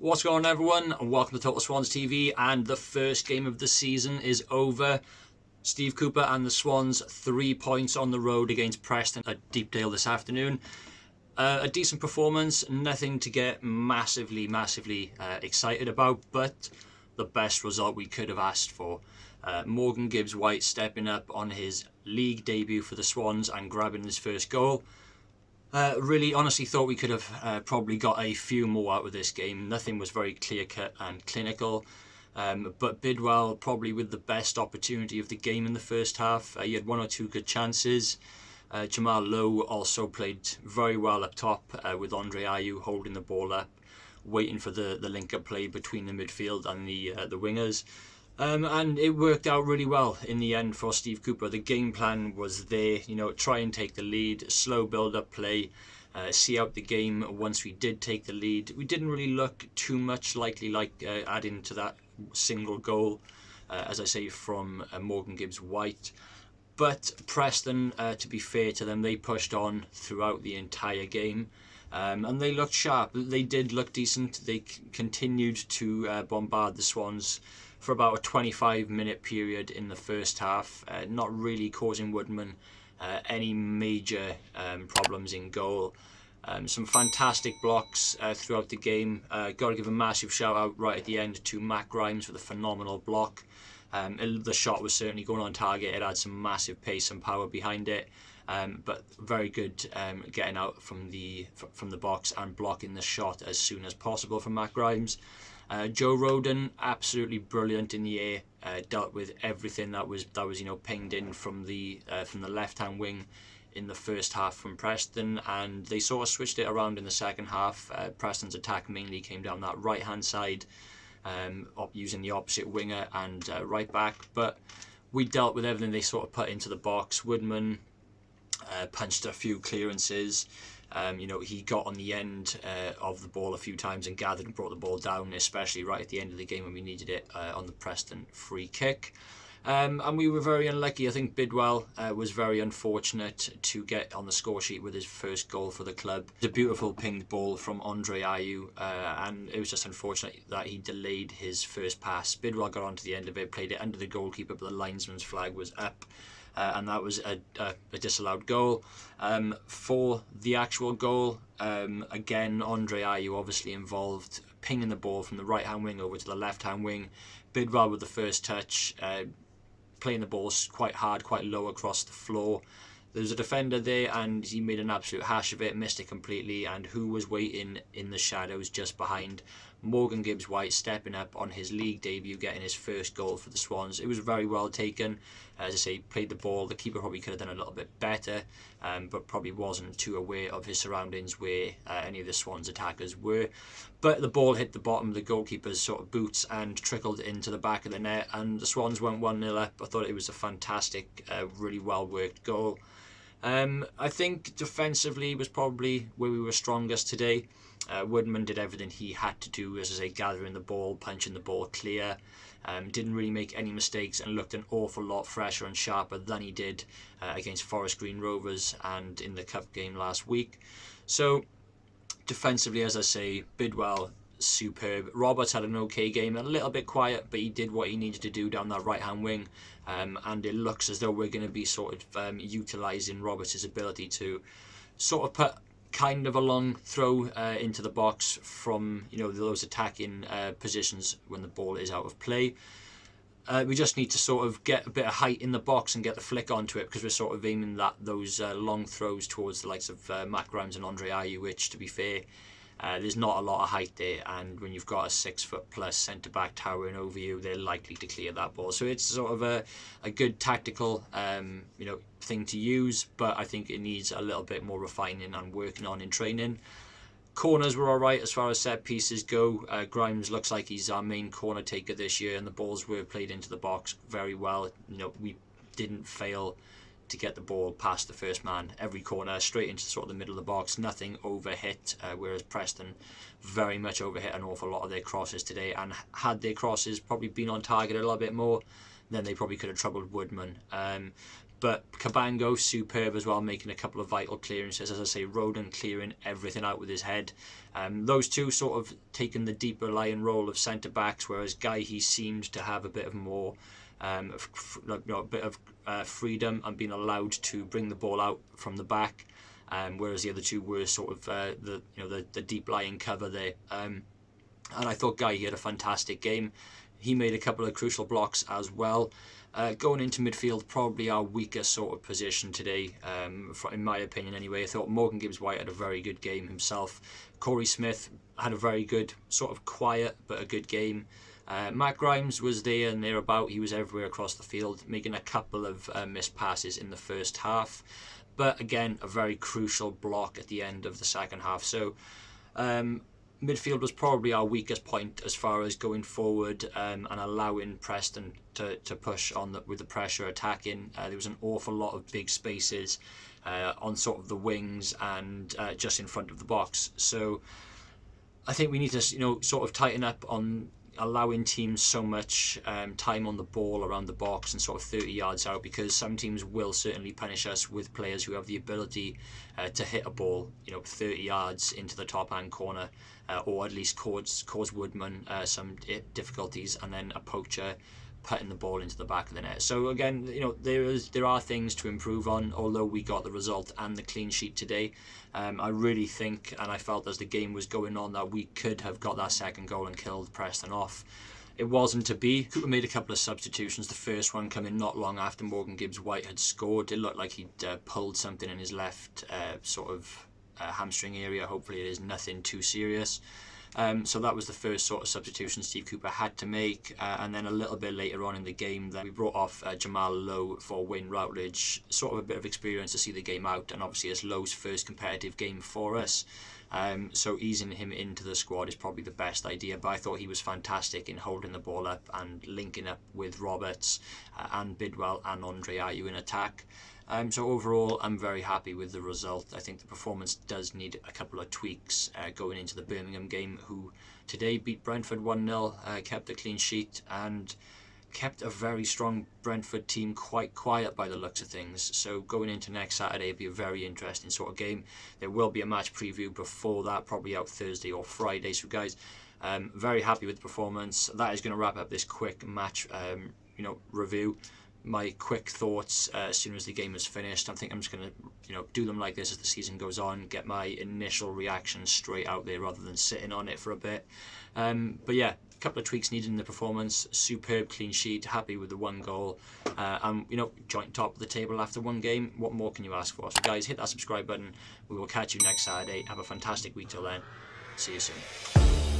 What's going on, everyone, and welcome to Total Swans TV. And the first game of the season is over. Steve Cooper and the Swans 3 points on the road against Preston at Deepdale this afternoon. A decent performance, nothing to get massively excited about, but the best result we could have asked for. Morgan Gibbs-White stepping up on his league debut for the Swans and grabbing his first goal. Really honestly thought we could have probably got a few more out of this game. Nothing was very clear-cut and clinical. But Bidwell probably with the best opportunity of the game in the first half. He had one or two good chances. Jamal Lowe also played very well up top with Andre Ayew holding the ball up, waiting for the link-up play between the midfield and the wingers. And it worked out really well in the end for Steve Cooper. The game plan was there, try and take the lead, slow build-up play, see out the game once we did take the lead. We didn't really look too much likely adding to that single goal, as I say, from Morgan Gibbs-White. But Preston, to be fair to them, they pushed on throughout the entire game. And they looked sharp. They did look decent. They continued to bombard the Swans for about a 25-minute period in the first half, not really causing Woodman any major problems in goal. Some fantastic blocks throughout the game. Got to give a massive shout out right at the end to Matt Grimes with a phenomenal block. The shot was certainly going on target. It had some massive pace and power behind it. But very good getting out from the box and blocking the shot as soon as possible from Matt Grimes. Joe Rodon, absolutely brilliant in the air. Dealt with everything that was pinged in from the left-hand wing in the first half from Preston, and they sort of switched it around in the second half. Preston's attack mainly came down that right-hand side, using the opposite winger and right back. But we dealt with everything they sort of put into the box. Woodman punched a few clearances. He got on the end of the ball a few times and gathered and brought the ball down, especially right at the end of the game when we needed it on the Preston free kick. And we were very unlucky. I think Bidwell was very unfortunate to get on the score sheet with his first goal for the club. It's a beautiful pinged ball from Andre Ayew, and it was just unfortunate that he delayed his first pass. Bidwell got onto the end of it, played it under the goalkeeper, but the linesman's flag was up. And that was a disallowed goal. For the actual goal, again, Andre Ayew obviously involved, pinging the ball from the right-hand wing over to the left-hand wing. Bidwell with the first touch, playing the ball quite hard, quite low across the floor. There was a defender there and he made an absolute hash of it, missed it completely, and who was waiting in the shadows just behind? Morgan Gibbs-White stepping up on his league debut, getting his first goal for the Swans. It was very well taken. As I say, played the ball. The keeper probably could have done a little bit better, but probably wasn't too aware of his surroundings where any of the Swans attackers were. But the ball hit the bottom of the goalkeeper's sort of boots and trickled into the back of the net, and the Swans went 1-0 up. I thought it was a fantastic, really well worked goal. I think defensively was probably where we were strongest today. Woodman did everything he had to do, as I say, gathering the ball, punching the ball clear. Didn't really make any mistakes and looked an awful lot fresher and sharper than he did against Forest Green Rovers and in the cup game last week. So defensively, as I say, Bidwell superb. Roberts had an okay game, a little bit quiet, but he did what he needed to do down that right hand wing, and it looks as though we're going to be sort of utilising Roberts' ability to sort of put kind of a long throw into the box from those attacking positions when the ball is out of play. We just need to sort of get a bit of height in the box and get the flick onto it, because we're sort of aiming those long throws towards the likes of Matt Grimes and Andre Ayew, which, to be fair, there's not a lot of height there, and when you've got a 6-foot+ centre-back towering over you, they're likely to clear that ball. So it's sort of a good tactical thing to use, but I think it needs a little bit more refining and working on in training. Corners were alright as far as set pieces go. Grimes looks like he's our main corner taker this year, and the balls were played into the box very well. We didn't fail to get the ball past the first man. Every corner straight into sort of the middle of the box, nothing overhit, whereas Preston very much overhit an awful lot of their crosses today, and had their crosses probably been on target a little bit more, then they probably could have troubled Woodman. But Cabango, superb as well, making a couple of vital clearances. As I say, Roden clearing everything out with his head. Those two sort of taking the deeper lying role of centre-backs, whereas Guy, he seemed to have a bit of more, a bit of freedom and being allowed to bring the ball out from the back. Whereas the other two were sort of the deep lying cover there. And I thought Guy, he had a fantastic game. He made a couple of crucial blocks as well. Going into midfield, probably our weakest sort of position today, in my opinion anyway. I thought Morgan Gibbs-White had a very good game himself. Corey Smith had a very good, sort of quiet, but a good game. Matt Grimes was there and thereabout. He was everywhere across the field, making a couple of missed passes in the first half. But again, a very crucial block at the end of the second half. So midfield was probably our weakest point as far as going forward and allowing Preston to push on with the pressure attacking. There was an awful lot of big spaces on sort of the wings and just in front of the box. So I think we need to sort of tighten up on allowing teams so much time on the ball around the box and sort of 30 yards out, because some teams will certainly punish us with players who have the ability to hit a ball 30 yards into the top hand corner, or at least cause Woodman some difficulties, and then a poacher putting the ball into the back of the net. So again, there are things to improve on, although we got the result and the clean sheet today. I really think, and I felt as the game was going on, that we could have got that second goal and killed Preston off. It wasn't to be. Cooper made a couple of substitutions, the first one coming not long after Morgan Gibbs-White had scored. It looked like he'd pulled something in his left hamstring area. Hopefully it is nothing too serious. So that was the first sort of substitution Steve Cooper had to make, and then a little bit later on in the game that we brought off Jamal Lowe for Wayne Routledge, sort of a bit of experience to see the game out, and obviously it's Lowe's first competitive game for us. So easing him into the squad is probably the best idea, but I thought he was fantastic in holding the ball up and linking up with Roberts and Bidwell and Andre Ayew in attack. So overall, I'm very happy with the result. I think the performance does need a couple of tweaks going into the Birmingham game, who today beat Brentford 1-0, kept a clean sheet, and kept a very strong Brentford team quite quiet by the looks of things. So going into next Saturday, it'll be a very interesting sort of game. There will be a match preview before that, probably out Thursday or Friday. So guys, very happy with the performance. That is going to wrap up this quick match review. My quick thoughts as soon as the game is finished. I think I'm just going to do them like this as the season goes on, get my initial reaction straight out there rather than sitting on it for a bit. But yeah, a couple of tweaks needed in the performance. Superb clean sheet, happy with the one goal, and joint top of the table after one game. What more can you ask for? So guys, hit that subscribe button. We will catch you next Saturday. Have a fantastic week till then. See you soon.